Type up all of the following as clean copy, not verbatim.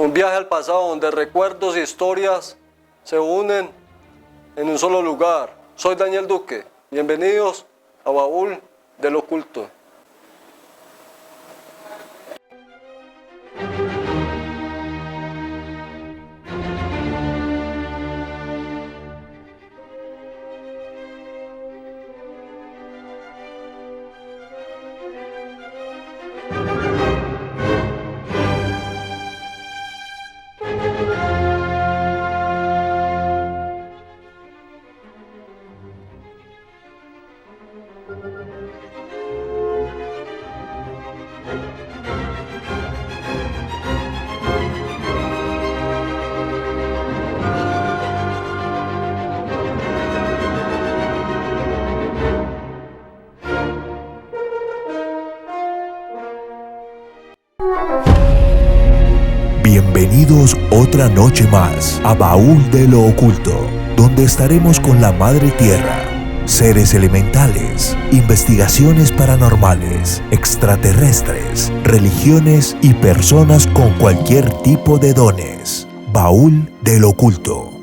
Un viaje al pasado donde recuerdos y historias se unen en un solo lugar. Soy Daniel Duque. Bienvenidos a Baúl del Oculto. Bienvenidos otra noche más a Baúl de lo Oculto, donde estaremos con la Madre Tierra, seres elementales, investigaciones paranormales, extraterrestres, religiones y personas con cualquier tipo de dones. Baúl del Oculto.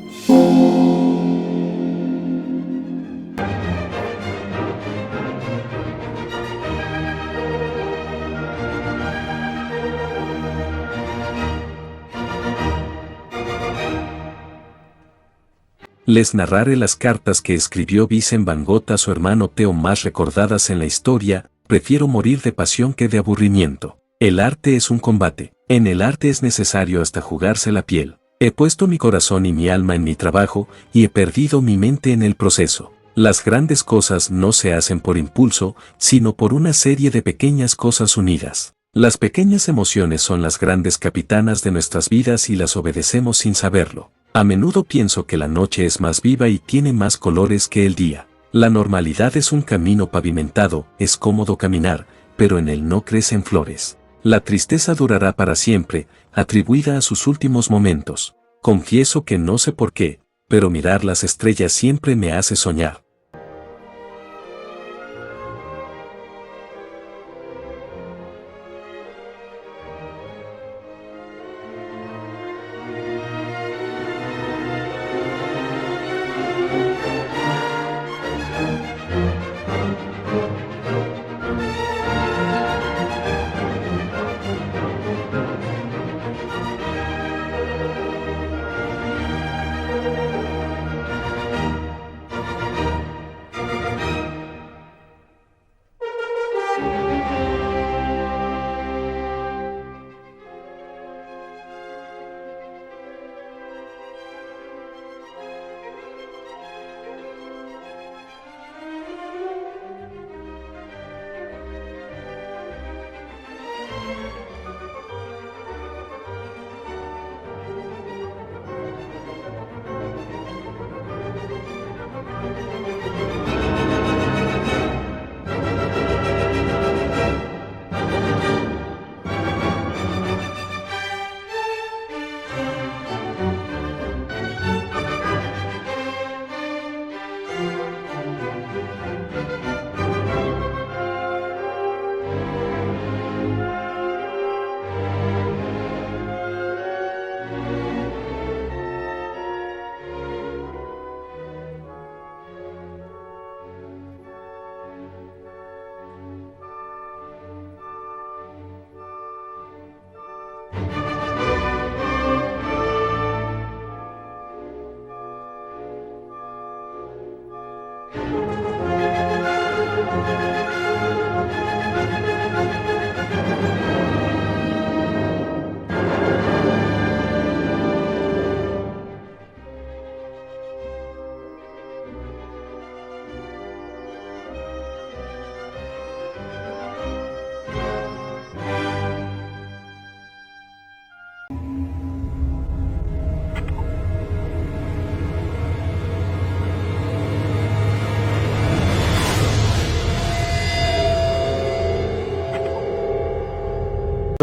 Les narraré las cartas que escribió Vincent Van Gogh a su hermano Theo, más recordadas en la historia. Prefiero morir de pasión que de aburrimiento. El arte es un combate. En el arte es necesario hasta jugarse la piel. He puesto mi corazón y mi alma en mi trabajo y he perdido mi mente en el proceso. Las grandes cosas no se hacen por impulso, sino por una serie de pequeñas cosas unidas. Las pequeñas emociones son las grandes capitanas de nuestras vidas y las obedecemos sin saberlo. A menudo pienso que la noche es más viva y tiene más colores que el día. La normalidad es un camino pavimentado, es cómodo caminar, pero en él no crecen flores. La tristeza durará para siempre, atribuida a sus últimos momentos. Confieso que no sé por qué, pero mirar las estrellas siempre me hace soñar.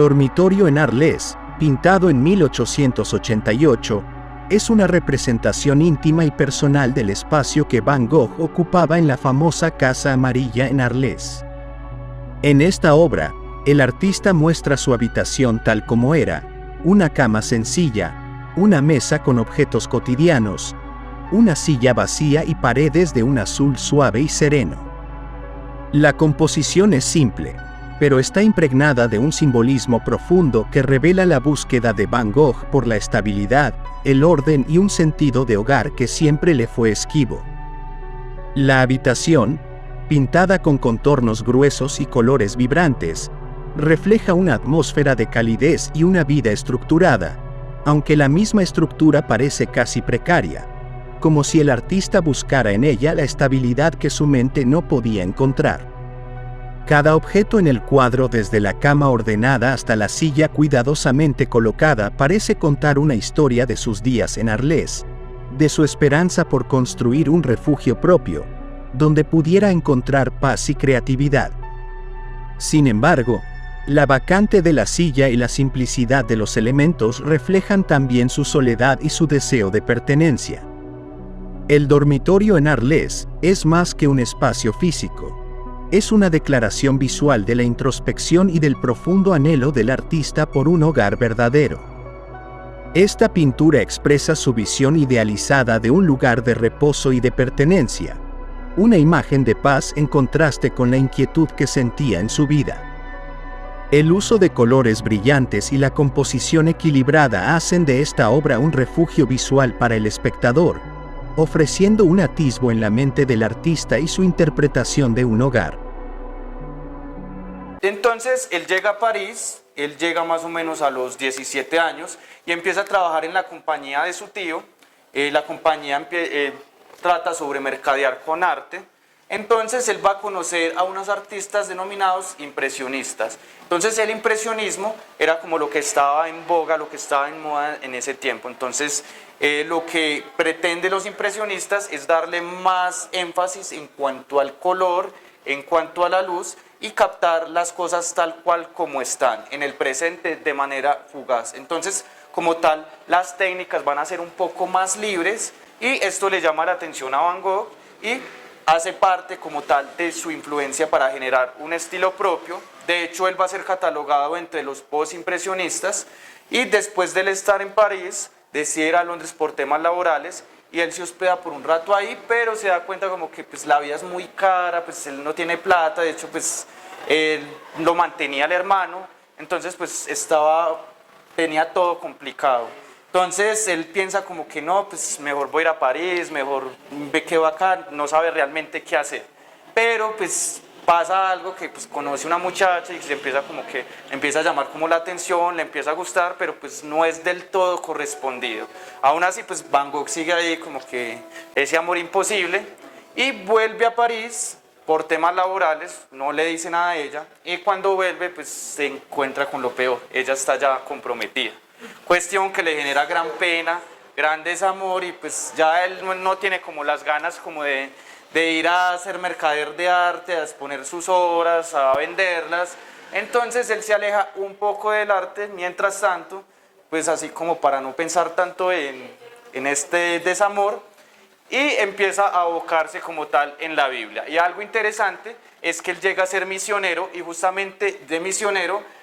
Dormitorio en Arles, pintado en 1888, es una representación íntima y personal del espacio que Van Gogh ocupaba en la famosa Casa Amarilla en Arles. En esta obra, el artista muestra su habitación tal como era, una cama sencilla, una mesa con objetos cotidianos, una silla vacía y paredes de un azul suave y sereno. La composición es simple, pero está impregnada de un simbolismo profundo que revela la búsqueda de Van Gogh por la estabilidad, el orden y un sentido de hogar que siempre le fue esquivo. La habitación, pintada con contornos gruesos y colores vibrantes, refleja una atmósfera de calidez y una vida estructurada, aunque la misma estructura parece casi precaria, como si el artista buscara en ella la estabilidad que su mente no podía encontrar. Cada objeto en el cuadro, desde la cama ordenada hasta la silla cuidadosamente colocada, parece contar una historia de sus días en Arles, de su esperanza por construir un refugio propio, donde pudiera encontrar paz y creatividad. Sin embargo, la vacante de la silla y la simplicidad de los elementos reflejan también su soledad y su deseo de pertenencia. El dormitorio en Arles es más que un espacio físico. Es una declaración visual de la introspección y del profundo anhelo del artista por un hogar verdadero. Esta pintura expresa su visión idealizada de un lugar de reposo y de pertenencia, una imagen de paz en contraste con la inquietud que sentía en su vida. El uso de colores brillantes y la composición equilibrada hacen de esta obra un refugio visual para el espectador, ofreciendo un atisbo en la mente del artista y su interpretación de un hogar. Entonces él llega a París, él llega más o menos a los 17 años y empieza a trabajar en la compañía de su tío. La compañía trata sobre mercadear con arte. Entonces él va a conocer a unos artistas denominados impresionistas. Entonces el impresionismo era como lo que estaba en boga, lo que estaba en moda en ese tiempo. Entonces lo que pretende los impresionistas es darle más énfasis en cuanto al color, en cuanto a la luz, y captar las cosas tal cual como están, en el presente, de manera fugaz. Entonces, como tal, las técnicas van a ser un poco más libres, y esto le llama la atención a Van Gogh, y hace parte como tal de su influencia para generar un estilo propio. De hecho, él va a ser catalogado entre los postimpresionistas, y después de él estar en París, decide ir a Londres por temas laborales, y él se hospeda por un rato ahí, pero se da cuenta como que pues, la vida es muy cara, pues él no tiene plata. De hecho pues él lo mantenía el hermano, entonces pues tenía todo complicado. Entonces él piensa como que no, pues mejor voy a ir a París, mejor ve qué bacán, no sabe realmente qué hacer. Pero pues pasa algo que pues conoce una muchacha y se empieza a llamar como la atención, le empieza a gustar, pero pues no es del todo correspondido. Aún así pues Van Gogh sigue ahí como que ese amor imposible, y vuelve a París por temas laborales, no le dice nada a ella, y cuando vuelve pues se encuentra con lo peor, ella está ya comprometida. Cuestión que le genera gran pena, gran desamor, y pues ya él no tiene como las ganas como de ir a ser mercader de arte, a exponer sus obras, a venderlas. Entonces él se aleja un poco del arte, mientras tanto, pues así como para no pensar tanto en este desamor, y empieza a abocarse como tal en la Biblia. Y algo interesante es que él llega a ser misionero, y justamente de misionero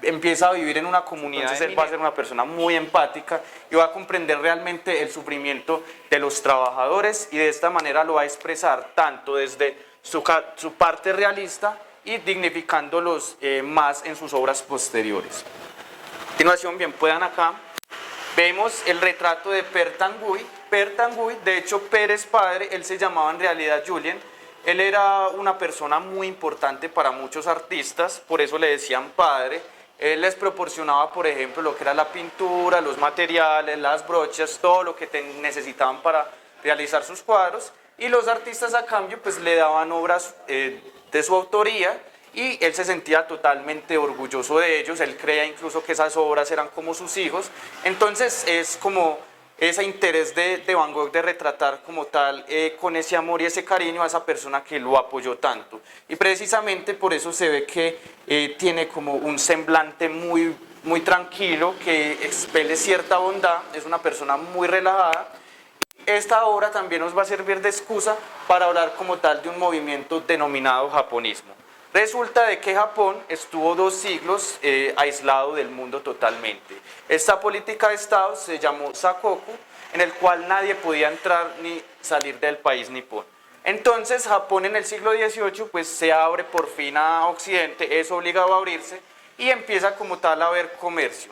empieza a vivir en una comunidad. Entonces él va a ser una persona muy empática y va a comprender realmente el sufrimiento de los trabajadores, y de esta manera lo va a expresar tanto desde su parte realista y dignificándolos más en sus obras posteriores. A continuación, bien puedan acá, vemos el retrato de Père Tanguy. Père Tanguy, de hecho Père es padre, él se llamaba en realidad Julien. Él era una persona muy importante para muchos artistas, por eso le decían padre. Él les proporcionaba, por ejemplo, lo que era la pintura, los materiales, las brochas, todo lo que necesitaban para realizar sus cuadros, y los artistas a cambio pues le daban obras de su autoría, y él se sentía totalmente orgulloso de ellos. Él creía incluso que esas obras eran como sus hijos. Entonces es como ese interés de Van Gogh de retratar como tal, con ese amor y ese cariño, a esa persona que lo apoyó tanto. Y precisamente por eso se ve que tiene como un semblante muy, muy tranquilo, que expele cierta bondad, es una persona muy relajada. Esta obra también nos va a servir de excusa para hablar como tal de un movimiento denominado japonismo. Resulta de que Japón estuvo 2 siglos aislado del mundo totalmente. Esta política de Estado se llamó Sakoku, en el cual nadie podía entrar ni salir del país nipón. Entonces Japón en el siglo XVIII pues se abre por fin a Occidente, es obligado a abrirse y empieza como tal a haber comercio.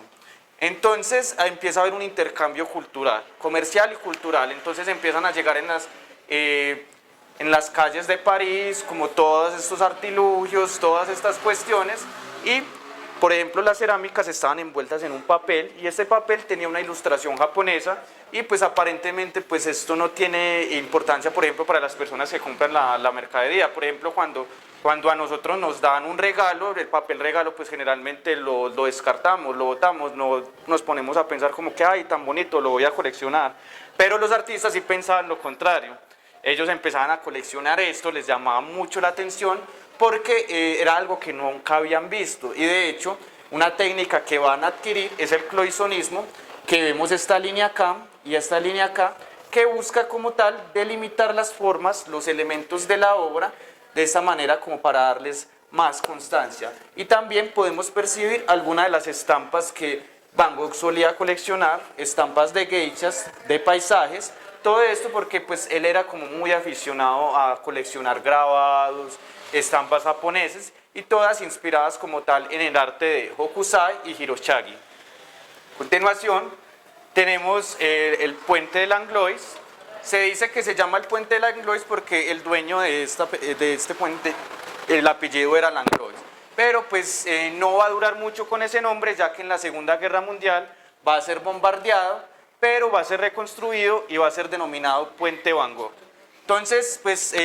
Entonces empieza a haber un intercambio cultural, comercial y cultural. Entonces empiezan a llegar en las calles de París como todos estos artilugios, todas estas cuestiones, y por ejemplo las cerámicas estaban envueltas en un papel y este papel tenía una ilustración japonesa y pues aparentemente pues esto no tiene importancia, por ejemplo, para las personas que compran la mercadería. Por ejemplo, cuando a nosotros nos dan un regalo, el papel regalo, pues generalmente lo descartamos, lo botamos, no nos ponemos a pensar como que, ay, tan bonito, lo voy a coleccionar. Pero los artistas sí pensaban lo contrario. Ellos empezaban a coleccionar esto, les llamaba mucho la atención porque era algo que nunca habían visto. Y de hecho, una técnica que van a adquirir es el cloisonnismo, que vemos esta línea acá y esta línea acá, que busca como tal delimitar las formas, los elementos de la obra, de esta manera como para darles más constancia. Y también podemos percibir algunas de las estampas que Van Gogh solía coleccionar, estampas de geishas, de paisajes, todo esto porque pues él era como muy aficionado a coleccionar grabados, estampas japoneses y todas inspiradas como tal en el arte de Hokusai y Hiroshige. A continuación tenemos el puente de Langlois. Se dice que se llama el puente de Langlois porque el dueño de este puente, el apellido era Langlois. Pero pues no va a durar mucho con ese nombre, ya que en la Segunda Guerra Mundial va a ser bombardeado, pero va a ser reconstruido y va a ser denominado Puente Van Gogh. Entonces, pues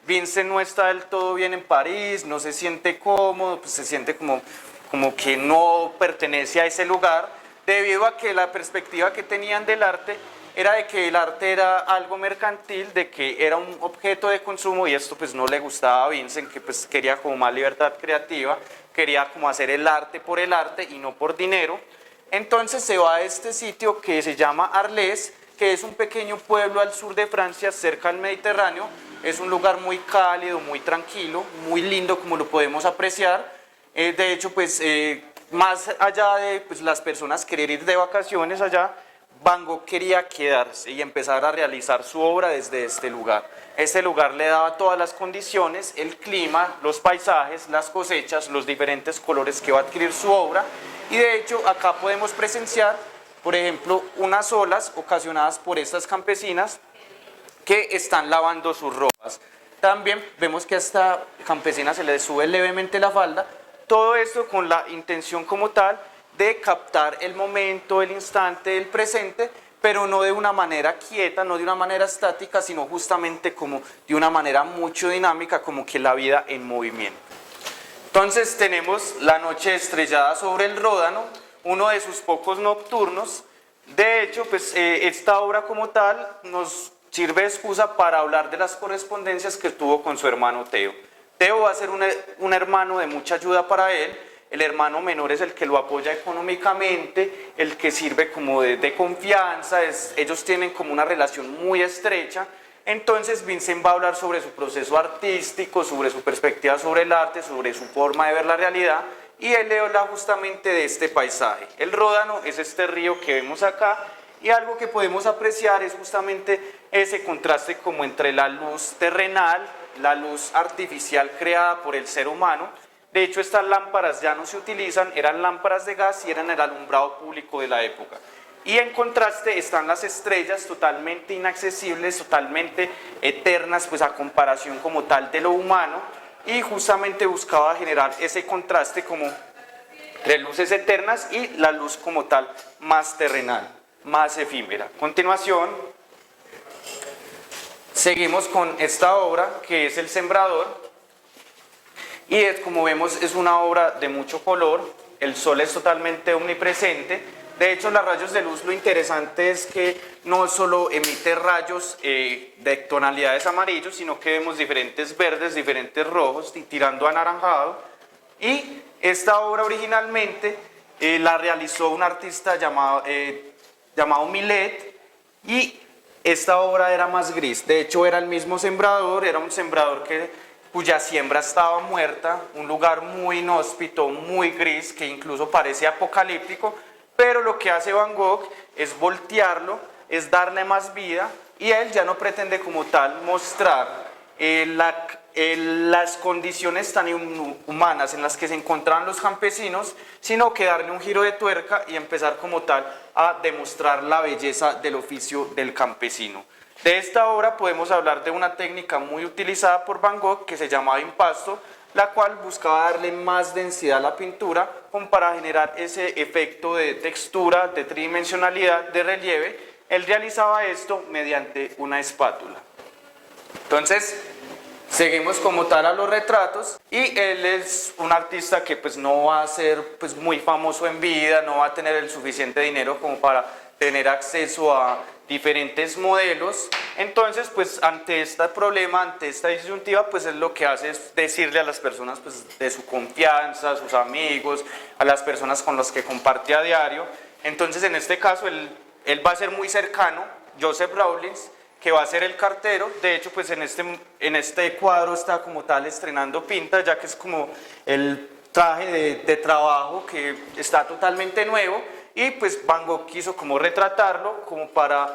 Vincent no está del todo bien en París, no se siente cómodo, pues se siente como que no pertenece a ese lugar, debido a que la perspectiva que tenían del arte era de que el arte era algo mercantil, de que era un objeto de consumo, y esto pues no le gustaba a Vincent, que pues quería como más libertad creativa, quería como hacer el arte por el arte y no por dinero. Entonces se va a este sitio que se llama Arles, que es un pequeño pueblo al sur de Francia, cerca del Mediterráneo. Es un lugar muy cálido, muy tranquilo, muy lindo como lo podemos apreciar. De hecho, pues más allá de pues, las personas querer ir de vacaciones allá, Van Gogh quería quedarse y empezar a realizar su obra desde este lugar. Este lugar le daba todas las condiciones, el clima, los paisajes, las cosechas, los diferentes colores que va a adquirir su obra. Y de hecho acá podemos presenciar, por ejemplo, unas olas ocasionadas por estas campesinas que están lavando sus ropas. También vemos que a esta campesina se le sube levemente la falda. Todo esto con la intención como tal de captar el momento, el instante, el presente, pero no de una manera quieta, no de una manera estática, sino justamente como de una manera mucho dinámica, como que la vida en movimiento. Entonces tenemos La noche estrellada sobre el Ródano, uno de sus pocos nocturnos. De hecho, pues esta obra como tal nos sirve de excusa para hablar de las correspondencias que tuvo con su hermano Theo. Theo va a ser un hermano de mucha ayuda para él. El hermano menor es el que lo apoya económicamente, el que sirve como de confianza, ellos tienen como una relación muy estrecha. Entonces Vincent va a hablar sobre su proceso artístico, sobre su perspectiva sobre el arte, sobre su forma de ver la realidad, y él le habla justamente de este paisaje. El Ródano es este río que vemos acá, y algo que podemos apreciar es justamente ese contraste como entre la luz terrenal, la luz artificial creada por el ser humano. De hecho, estas lámparas ya no se utilizan, eran lámparas de gas y eran el alumbrado público de la época. Y en contraste están las estrellas totalmente inaccesibles, totalmente eternas, pues a comparación como tal de lo humano, y justamente buscaba generar ese contraste como entre luces eternas y la luz como tal más terrenal, más efímera. A continuación, seguimos con esta obra que es El Sembrador. Y como vemos es una obra de mucho color, el sol es totalmente omnipresente. De hecho, los rayos de luz, lo interesante es que no solo emite rayos de tonalidades amarillos, sino que vemos diferentes verdes, diferentes rojos, tirando a anaranjado. Y esta obra originalmente la realizó un artista llamado Millet, y esta obra era más gris. De hecho, era el mismo sembrador, era un sembrador que cuya siembra estaba muerta, un lugar muy inhóspito, muy gris, que incluso parece apocalíptico, pero lo que hace Van Gogh es voltearlo, es darle más vida, y él ya no pretende como tal mostrar las condiciones tan inhumanas en las que se encontraban los campesinos, sino que darle un giro de tuerca y empezar como tal a demostrar la belleza del oficio del campesino. De esta obra podemos hablar de una técnica muy utilizada por Van Gogh que se llamaba impasto, la cual buscaba darle más densidad a la pintura como para generar ese efecto de textura, de tridimensionalidad, de relieve. Él realizaba esto mediante una espátula. Entonces, seguimos como tal a los retratos, y él es un artista que pues no va a ser pues muy famoso en vida, no va a tener el suficiente dinero como para tener acceso a diferentes modelos. Entonces pues ante este problema, ante esta disyuntiva, pues él lo que hace es decirle a las personas pues de su confianza, a sus amigos, a las personas con las que comparte a diario. Entonces en este caso él va a ser muy cercano, Joseph Rawlins, que va a ser el cartero. De hecho pues en este cuadro está como tal estrenando pinta, ya que es como el traje de trabajo que está totalmente nuevo, y pues Van Gogh quiso como retratarlo como para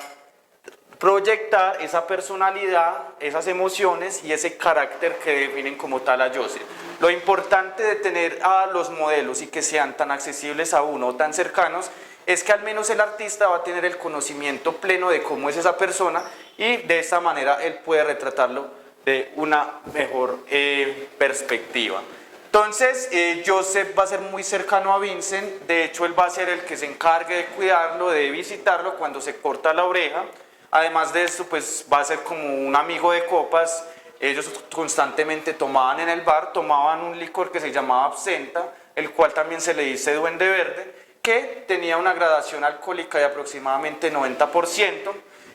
proyectar esa personalidad, esas emociones y ese carácter que definen como tal a Joseph. Lo importante de tener a los modelos y que sean tan accesibles a uno o tan cercanos es que al menos el artista va a tener el conocimiento pleno de cómo es esa persona, y de esta manera él puede retratarlo de una mejor perspectiva. Entonces Joseph va a ser muy cercano a Vincent. De hecho él va a ser el que se encargue de cuidarlo, de visitarlo cuando se corta la oreja. Además de esto pues va a ser como un amigo de copas. Ellos constantemente tomaban en el bar, tomaban un licor que se llamaba absenta, el cual también se le dice duende verde, que tenía una gradación alcohólica de aproximadamente 90%.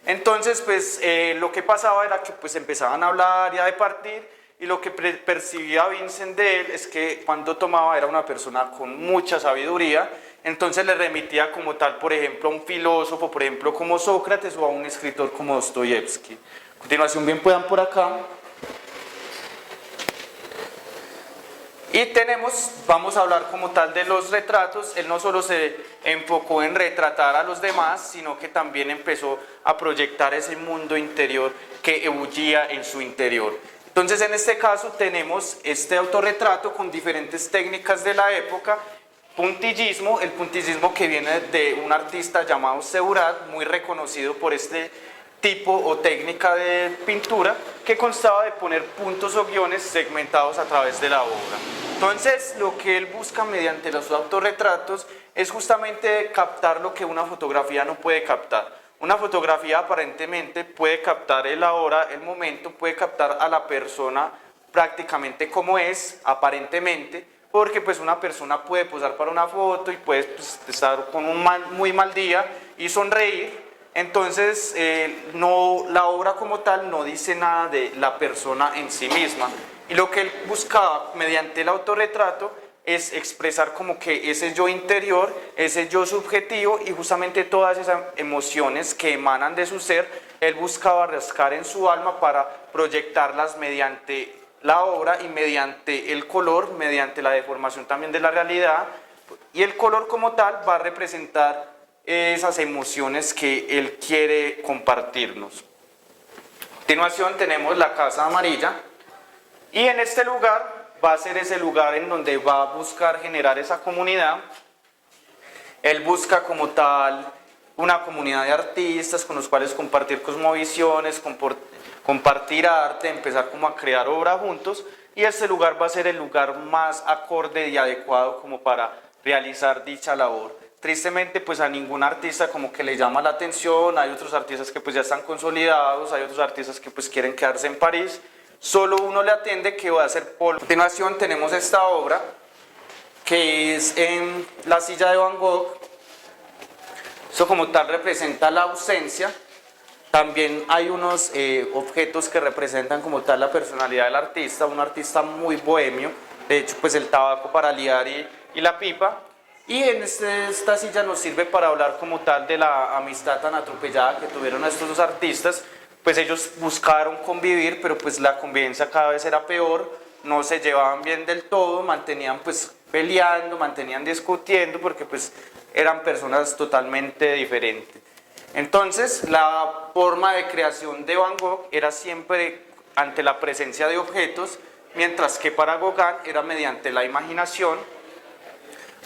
Entonces pues lo que pasaba era que pues empezaban a hablar y a departir, y lo que percibía Vincent de él es que cuando tomaba era una persona con mucha sabiduría. Entonces le remitía como tal, por ejemplo, a un filósofo, por ejemplo, como Sócrates, o a un escritor como Dostoyevsky. A continuación, bien puedan por acá. Y vamos a hablar como tal de los retratos. Él no solo se enfocó en retratar a los demás, sino que también empezó a proyectar ese mundo interior que ebullía en su interior. Entonces en este caso tenemos este autorretrato con diferentes técnicas de la época. Puntillismo, el puntillismo que viene de un artista llamado Seurat, muy reconocido por este tipo o técnica de pintura, que constaba de poner puntos o guiones segmentados a través de la obra. Entonces lo que él busca mediante los autorretratos es justamente captar lo que una fotografía no puede captar. Una fotografía aparentemente puede captar el ahora, el momento, puede captar a la persona prácticamente como es, aparentemente, porque pues una persona puede posar para una foto y puede pues, estar con un muy mal día y sonreír. Entonces la obra como tal no dice nada de la persona en sí misma, y lo que él buscaba mediante el autorretrato es expresar como que ese yo interior, ese yo subjetivo, y justamente todas esas emociones que emanan de su ser, él buscaba rascar en su alma para proyectarlas mediante la obra y mediante el color, mediante la deformación también de la realidad, y el color como tal va a representar esas emociones que él quiere compartirnos. A continuación tenemos la Casa Amarilla, y en este lugar va a ser ese lugar en donde va a buscar generar esa comunidad. Él busca como tal una comunidad de artistas con los cuales compartir cosmovisiones, compartir arte, empezar como a crear obra juntos, y este lugar va a ser el lugar más acorde y adecuado como para realizar dicha labor. Tristemente pues a ningún artista como que le llama la atención. Hay otros artistas que pues ya están consolidados, hay otros artistas que pues quieren quedarse en París. Solo uno le atiende, que va a ser Paul. A continuación tenemos esta obra que es en la silla de Van Gogh. Eso como tal representa la ausencia. También hay unos objetos que representan como tal la personalidad del artista, un artista muy bohemio. De hecho pues el tabaco para liar y la pipa. Y en esta silla nos sirve para hablar como tal de la amistad tan atropellada que tuvieron estos dos artistas. pues ellos buscaron convivir, pero pues la convivencia cada vez era peor, no se llevaban bien del todo, mantenían pues peleando, mantenían discutiendo, porque pues eran personas totalmente diferentes. Entonces, la forma de creación de Van Gogh era siempre ante la presencia de objetos, mientras que para Gauguin era mediante la imaginación,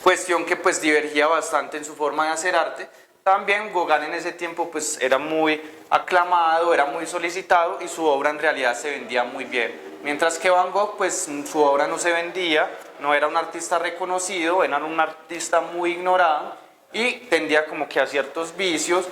cuestión que pues divergía bastante en su forma de hacer arte. También Gauguin en ese tiempo pues era muy aclamado, era muy solicitado y su obra en realidad se vendía muy bien. Mientras que Van Gogh pues su obra no se vendía, no era un artista reconocido, era un artista muy ignorado y tendía como que a ciertos vicios,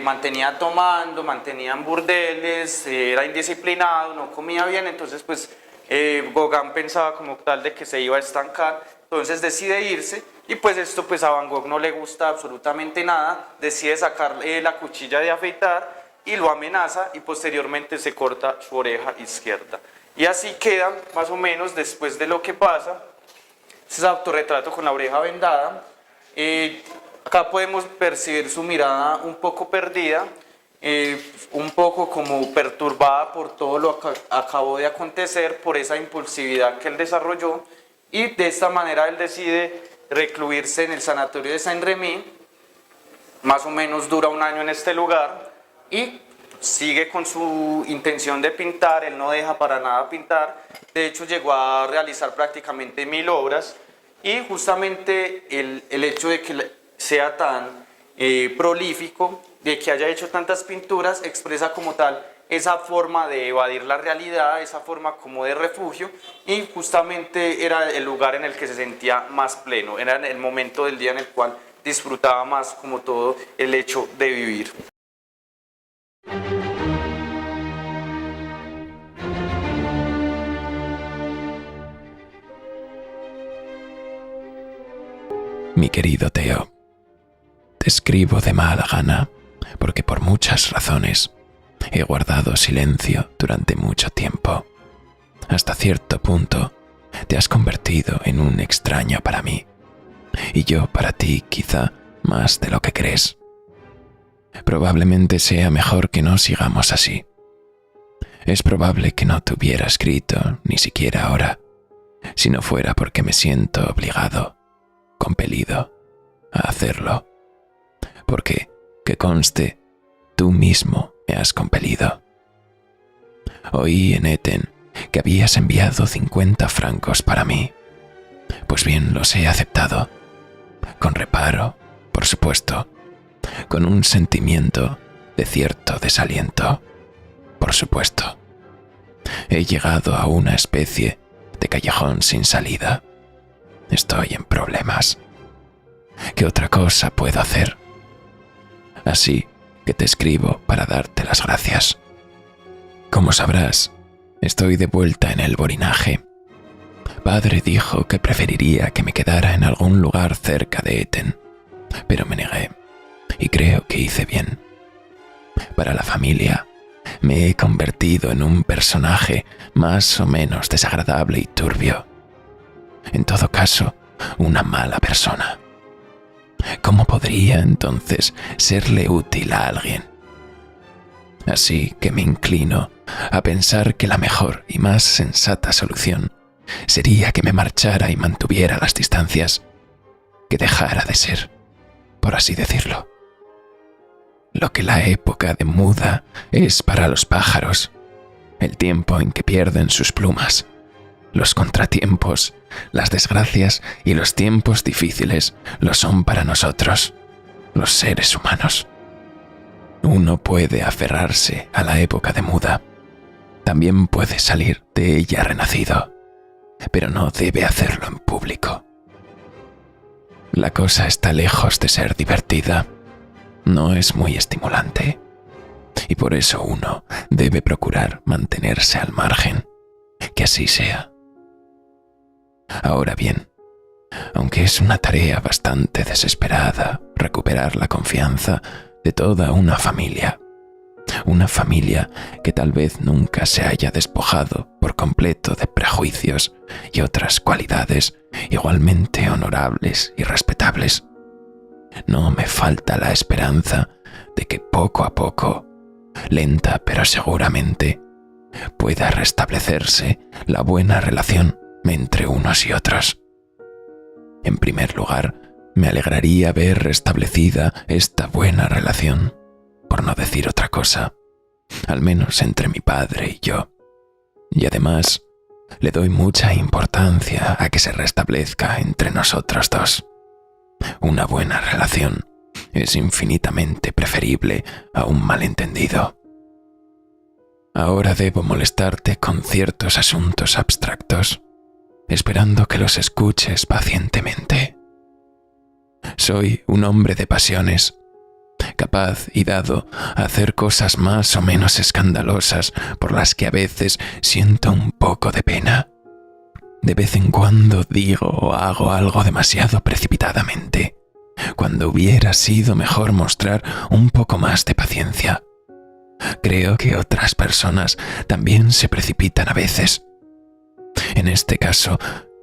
mantenía tomando, mantenía en burdeles, era indisciplinado, no comía bien, entonces pues Gauguin pensaba como tal de que se iba a estancar, entonces decide irse y pues esto pues a Van Gogh no le gusta absolutamente nada, decide sacar la cuchilla de afeitar y lo amenaza y posteriormente se corta su oreja izquierda. Y así queda más o menos después de lo que pasa, ese autorretrato con la oreja vendada. Acá podemos percibir su mirada un poco perdida, un poco como perturbada por todo lo que acabó de acontecer, por esa impulsividad que él desarrolló, y de esta manera él decide recluirse en el sanatorio de Saint-Rémy. Más o menos dura un año en este lugar y sigue con su intención de pintar. Él no deja para nada pintar, de hecho llegó a realizar prácticamente 1000 obras, y justamente el hecho de que sea tan prolífico, de que haya hecho tantas pinturas, expresa como tal esa forma de evadir la realidad, esa forma como de refugio, y justamente era el lugar en el que se sentía más pleno, era el momento del día en el cual disfrutaba más como todo el hecho de vivir. Mi querido Theo, te escribo de mala gana porque por muchas razones he guardado silencio durante mucho tiempo. Hasta cierto punto te has convertido en un extraño para mí, y yo para ti quizá más de lo que crees. Probablemente sea mejor que no sigamos así. Es probable que no te hubiera escrito ni siquiera ahora, si no fuera porque me siento obligado, compelido a hacerlo. Porque, que conste, tú mismo me has compelido. Oí en Eten que habías enviado 50 francos para mí. Pues bien, los he aceptado. Con reparo, por supuesto. Con un sentimiento de cierto desaliento, por supuesto. He llegado a una especie de callejón sin salida. Estoy en problemas. ¿Qué otra cosa puedo hacer? Así que te escribo para darte las gracias. Como sabrás, estoy de vuelta en el Borinaje. Padre dijo que preferiría que me quedara en algún lugar cerca de Eten, pero me negué, y creo que hice bien. Para la familia, me he convertido en un personaje más o menos desagradable y turbio. En todo caso, una mala persona. ¿Cómo podría entonces serle útil a alguien? Así que me inclino a pensar que la mejor y más sensata solución sería que me marchara y mantuviera las distancias, que dejara de ser, por así decirlo, lo que la época de muda es para los pájaros, el tiempo en que pierden sus plumas. Los contratiempos, las desgracias y los tiempos difíciles lo son para nosotros, los seres humanos. Uno puede aferrarse a la época de muda, también puede salir de ella renacido, pero no debe hacerlo en público. La cosa está lejos de ser divertida, no es muy estimulante, y por eso uno debe procurar mantenerse al margen, que así sea. Ahora bien, aunque es una tarea bastante desesperada recuperar la confianza de toda una familia que tal vez nunca se haya despojado por completo de prejuicios y otras cualidades igualmente honorables y respetables, no me falta la esperanza de que poco a poco lenta pero seguramente, pueda restablecerse la buena relación entre unos y otros. En primer lugar, me alegraría ver restablecida esta buena relación, por no decir otra cosa, al menos entre mi padre y yo. Y además, le doy mucha importancia a que se restablezca entre nosotros dos. Una buena relación es infinitamente preferible a un malentendido. Ahora debo molestarte con ciertos asuntos abstractos, esperando que los escuches pacientemente. Soy un hombre de pasiones, capaz y dado a hacer cosas más o menos escandalosas por las que a veces siento un poco de pena. De vez en cuando digo o hago algo demasiado precipitadamente, cuando hubiera sido mejor mostrar un poco más de paciencia. Creo que otras personas también se precipitan a veces. En este caso,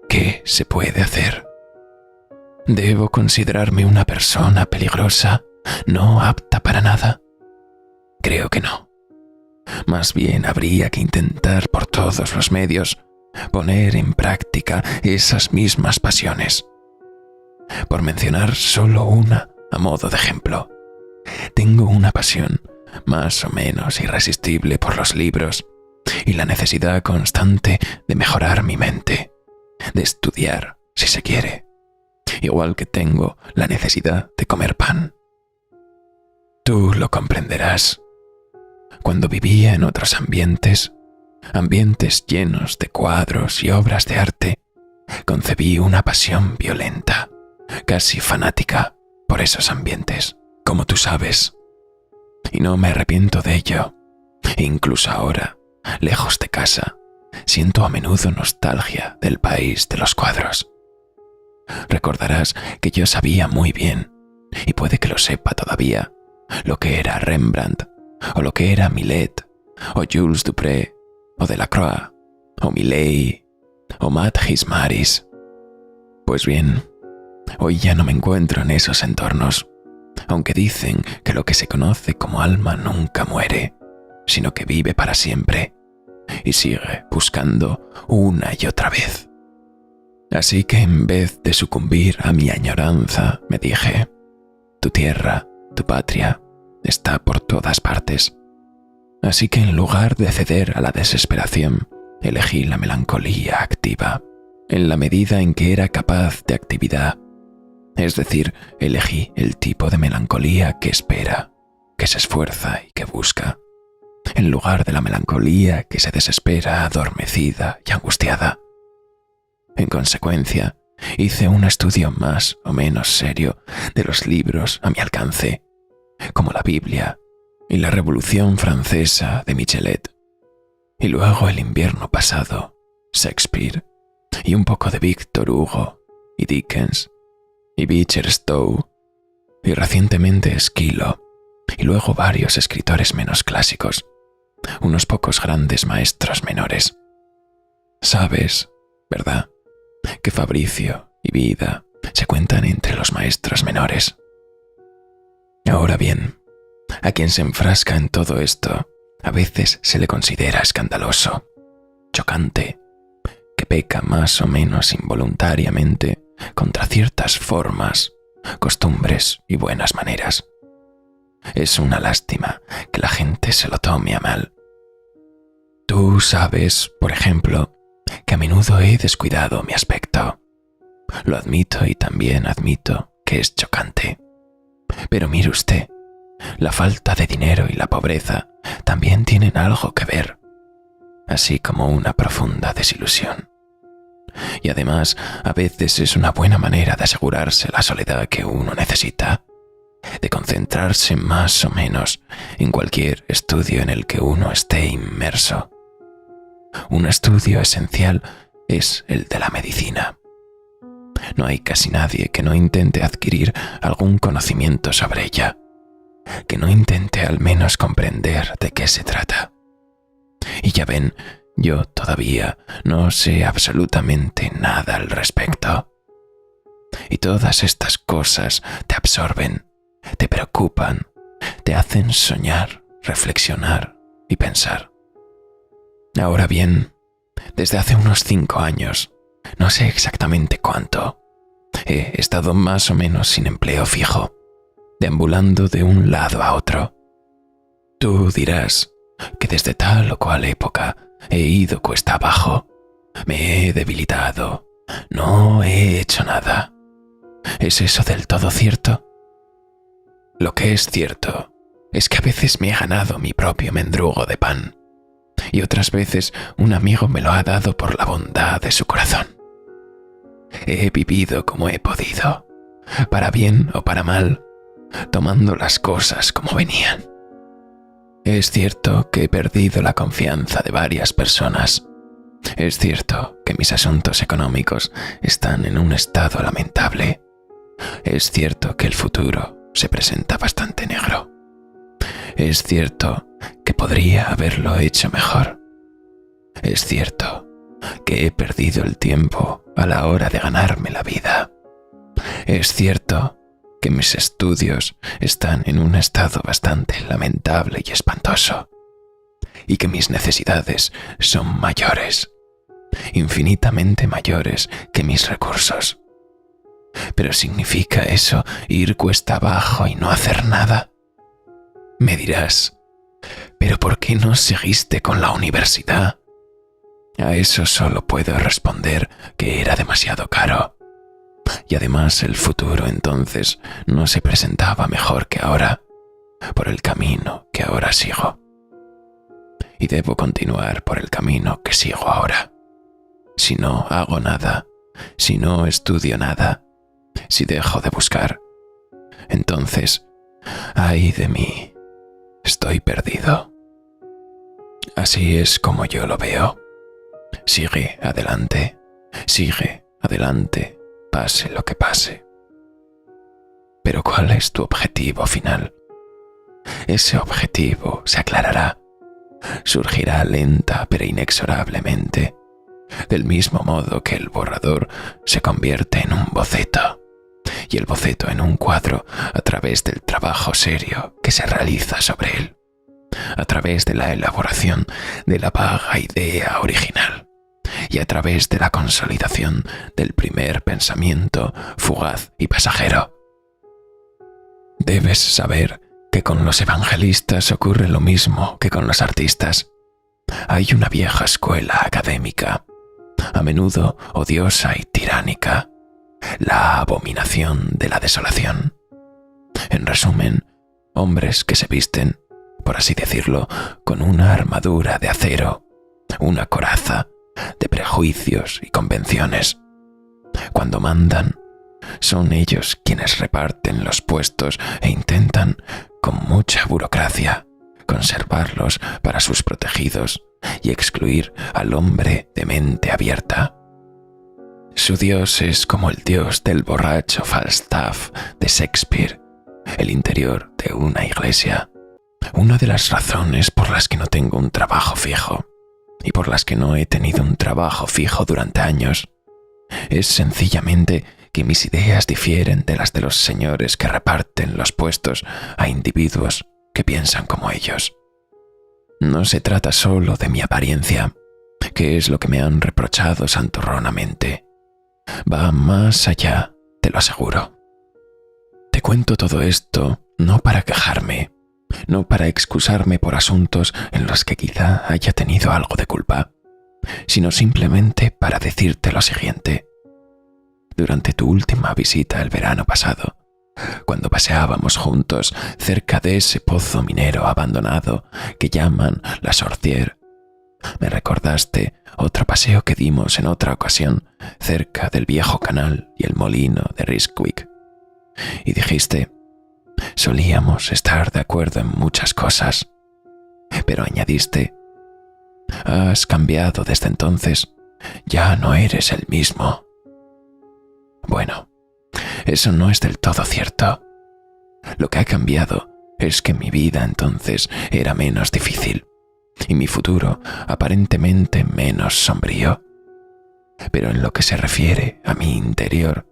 ¿qué se puede hacer? ¿Debo considerarme una persona peligrosa, no apta para nada? Creo que no. Más bien habría que intentar por todos los medios poner en práctica esas mismas pasiones. Por mencionar solo una a modo de ejemplo, tengo una pasión más o menos irresistible por los libros y la necesidad constante de mejorar mi mente, de estudiar, si se quiere, igual que tengo la necesidad de comer pan. Tú lo comprenderás. Cuando vivía en otros ambientes llenos de cuadros y obras de arte, concebí una pasión violenta, casi fanática, por esos ambientes, como tú sabes. Y no me arrepiento de ello. E incluso ahora, lejos de casa, siento a menudo nostalgia del país de los cuadros. Recordarás que yo sabía muy bien, y puede que lo sepa todavía, lo que era Rembrandt, o lo que era Millet, o Jules Dupré, o Delacroix, o Millet, o Matthijs Maris. Pues bien, hoy ya no me encuentro en esos entornos, aunque dicen que lo que se conoce como alma nunca muere, sino que vive para siempre, y sigue buscando una y otra vez. Así que en vez de sucumbir a mi añoranza, me dije, tu tierra, tu patria, está por todas partes. Así que en lugar de ceder a la desesperación, elegí la melancolía activa, en la medida en que era capaz de actividad. Es decir, elegí el tipo de melancolía que espera, que se esfuerza y que busca, en lugar de la melancolía que se desespera adormecida y angustiada. En consecuencia, hice un estudio más o menos serio de los libros a mi alcance, como la Biblia y la Revolución Francesa de Michelet, y luego el invierno pasado, Shakespeare, y un poco de Víctor Hugo y Dickens, y Beecher Stowe, y recientemente Esquilo, y luego varios escritores menos clásicos, unos pocos grandes maestros menores. Sabes, ¿verdad?, que Fabricio y Vida se cuentan entre los maestros menores. Ahora bien, a quien se enfrasca en todo esto, a veces se le considera escandaloso, chocante, que peca más o menos involuntariamente contra ciertas formas, costumbres y buenas maneras. Es una lástima que la gente se lo tome a mal. Tú sabes, por ejemplo, que a menudo he descuidado mi aspecto. Lo admito y también admito que es chocante. Pero mire usted, la falta de dinero y la pobreza también tienen algo que ver, así como una profunda desilusión. Y además, a veces es una buena manera de asegurarse la soledad que uno necesita, de concentrarse más o menos en cualquier estudio en el que uno esté inmerso. Un estudio esencial es el de la medicina. No hay casi nadie que no intente adquirir algún conocimiento sobre ella, que no intente al menos comprender de qué se trata. Y ya ven, yo todavía no sé absolutamente nada al respecto. Y todas estas cosas te absorben, te preocupan, te hacen soñar reflexionar y pensar. Ahora bien, desde hace unos 5 años, no sé exactamente cuánto, he estado más o menos sin empleo fijo, deambulando de un lado a otro. Tú dirás que desde tal o cual época he ido cuesta abajo, me he debilitado, no he hecho nada. ¿Es eso del todo cierto? Lo que es cierto es que a veces me he ganado mi propio mendrugo de pan y otras veces un amigo me lo ha dado por la bondad de su corazón. He vivido como he podido, para bien o para mal, tomando las cosas como venían. Es cierto que he perdido la confianza de varias personas. Es cierto que mis asuntos económicos están en un estado lamentable. Es cierto que el futuro se presenta bastante negro. Es cierto que podría haberlo hecho mejor. Es cierto que he perdido el tiempo a la hora de ganarme la vida. Es cierto que mis estudios están en un estado bastante lamentable y espantoso, y que mis necesidades son mayores, infinitamente mayores que mis recursos. ¿Pero significa eso ir cuesta abajo y no hacer nada? Me dirás, ¿pero por qué no seguiste con la universidad? A eso solo puedo responder que era demasiado caro. Y además el futuro entonces no se presentaba mejor que ahora, por el camino que ahora sigo. Y debo continuar por el camino que sigo ahora. Si no hago nada, si no estudio nada, si dejo de buscar, entonces, ¡ay de mí! Estoy perdido. Así es como yo lo veo. Sigue adelante, pase lo que pase. Pero ¿cuál es tu objetivo final? Ese objetivo se aclarará, surgirá lenta pero inexorablemente, del mismo modo que el borrador se convierte en un boceto y el boceto en un cuadro a través del trabajo serio que se realiza sobre él, a través de la elaboración de la vaga idea original y a través de la consolidación del primer pensamiento fugaz y pasajero. Debes saber que con los evangelistas ocurre lo mismo que con los artistas. Hay una vieja escuela académica, a menudo odiosa y tiránica, la abominación de la desolación. En resumen, hombres que se visten, por así decirlo, con una armadura de acero, una coraza de prejuicios y convenciones. Cuando mandan, son ellos quienes reparten los puestos e intentan, con mucha burocracia, conservarlos para sus protegidos y excluir al hombre de mente abierta. Su dios es como el dios del borracho Falstaff de Shakespeare, el interior de una iglesia. Una de las razones por las que no tengo un trabajo fijo y por las que no he tenido un trabajo fijo durante años es sencillamente que mis ideas difieren de las de los señores que reparten los puestos a individuos que piensan como ellos. No se trata solo de mi apariencia, que es lo que me han reprochado santurronamente. Va más allá, te lo aseguro. Te cuento todo esto no para quejarme, no para excusarme por asuntos en los que quizá haya tenido algo de culpa, sino simplemente para decirte lo siguiente. Durante tu última visita el verano pasado, cuando paseábamos juntos cerca de ese pozo minero abandonado que llaman La Sorcière, me recordaste otro paseo que dimos en otra ocasión cerca del viejo canal y el molino de Ryswick. Y dijiste, solíamos estar de acuerdo en muchas cosas, pero añadiste, has cambiado desde entonces, ya no eres el mismo. Bueno, eso no es del todo cierto. Lo que ha cambiado es que mi vida entonces era menos difícil y mi futuro aparentemente menos sombrío. Pero en lo que se refiere a mi interior,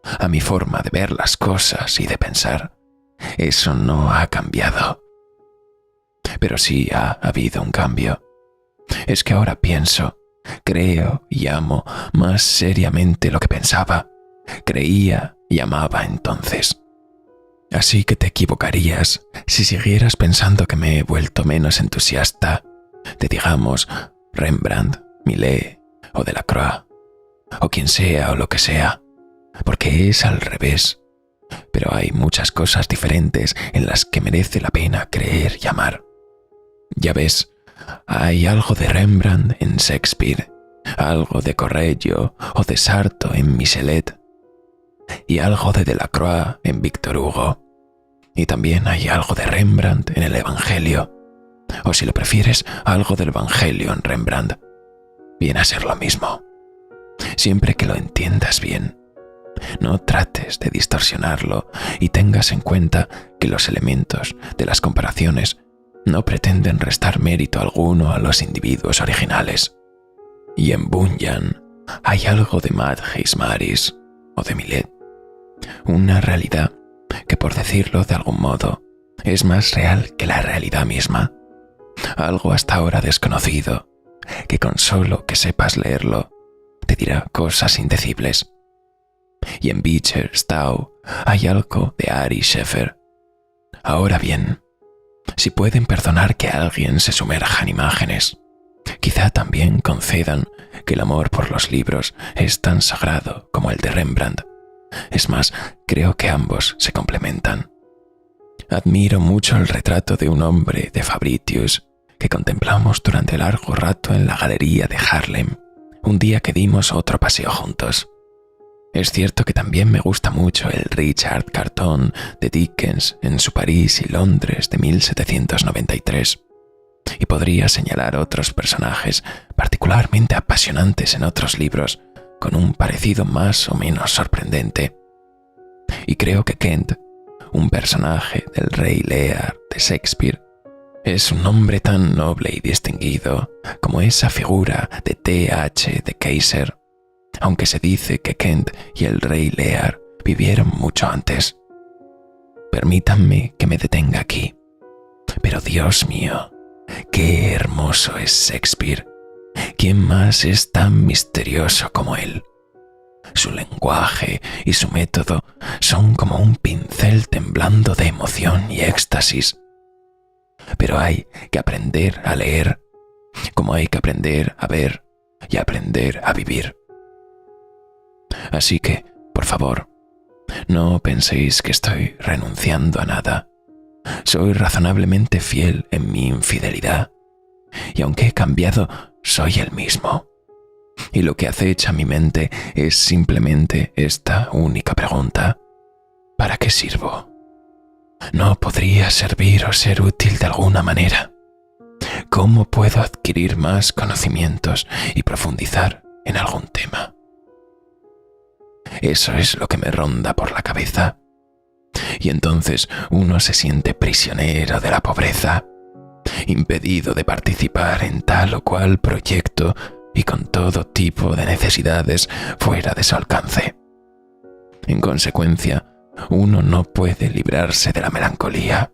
a mi forma de ver las cosas y de pensar, eso no ha cambiado. Pero sí ha habido un cambio. Es que ahora pienso, creo y amo más seriamente lo que pensaba, creía y amaba entonces. Así que te equivocarías si siguieras pensando que me he vuelto menos entusiasta de, digamos, Rembrandt, Millet o Delacroix, o quien sea o lo que sea, porque es al revés. Pero hay muchas cosas diferentes en las que merece la pena creer y amar. Ya ves, hay algo de Rembrandt en Shakespeare, algo de Correggio o de Sarto en Michelet, y algo de Delacroix en Víctor Hugo. Y también hay algo de Rembrandt en el Evangelio, o si lo prefieres, algo del Evangelio en Rembrandt. Viene a ser lo mismo. Siempre que lo entiendas bien, no trates de distorsionarlo y tengas en cuenta que los elementos de las comparaciones no pretenden restar mérito alguno a los individuos originales. Y en Bunyan hay algo de Madhis Maris o de Millet, una realidad que, por decirlo de algún modo, es más real que la realidad misma. Algo hasta ahora desconocido, que con solo que sepas leerlo, te dirá cosas indecibles. Y en Beecher Stowe hay algo de Ari Scheffer. Ahora bien, si pueden perdonar que alguien se sumerja en imágenes, quizá también concedan que el amor por los libros es tan sagrado como el de Rembrandt. Es más, creo que ambos se complementan. Admiro mucho el retrato de un hombre de Fabritius que contemplamos durante largo rato en la galería de Harlem, un día que dimos otro paseo juntos. Es cierto que también me gusta mucho el Richard Carton de Dickens en su París y Londres de 1793. Y podría señalar otros personajes particularmente apasionantes en otros libros, con un parecido más o menos sorprendente. Y creo que Kent, un personaje del Rey Lear de Shakespeare, es un hombre tan noble y distinguido como esa figura de T.H. de Keyser, aunque se dice que Kent y el Rey Lear vivieron mucho antes. Permítanme que me detenga aquí. Pero Dios mío, qué hermoso es Shakespeare. ¿Quién más es tan misterioso como él? Su lenguaje y su método son como un pincel temblando de emoción y éxtasis. Pero hay que aprender a leer, como hay que aprender a ver y aprender a vivir. Así que, por favor, no penséis que estoy renunciando a nada. Soy razonablemente fiel en mi infidelidad, y aunque he cambiado, soy el mismo. Y lo que acecha mi mente es simplemente esta única pregunta: ¿para qué sirvo? ¿No podría servir o ser útil de alguna manera? ¿Cómo puedo adquirir más conocimientos y profundizar en algún tema? Eso es lo que me ronda por la cabeza. Y entonces uno se siente prisionero de la pobreza, impedido de participar en tal o cual proyecto y con todo tipo de necesidades fuera de su alcance. En consecuencia, uno no puede librarse de la melancolía.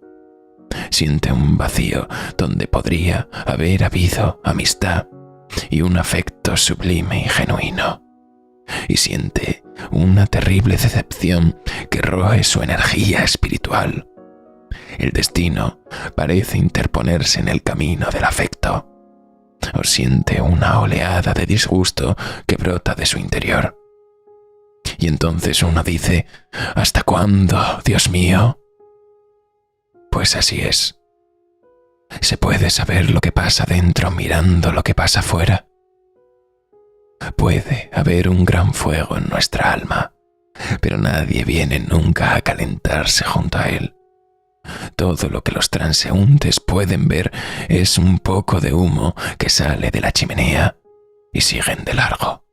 Siente un vacío donde podría haber habido amistad y un afecto sublime y genuino. Y siente una terrible decepción que roe su energía espiritual. El destino parece interponerse en el camino del afecto. O siente una oleada de disgusto que brota de su interior. Y entonces uno dice: ¿hasta cuándo, Dios mío? Pues así es. ¿Se puede saber lo que pasa dentro mirando lo que pasa fuera? Puede haber un gran fuego en nuestra alma, pero nadie viene nunca a calentarse junto a él. Todo lo que los transeúntes pueden ver es un poco de humo que sale de la chimenea y siguen de largo.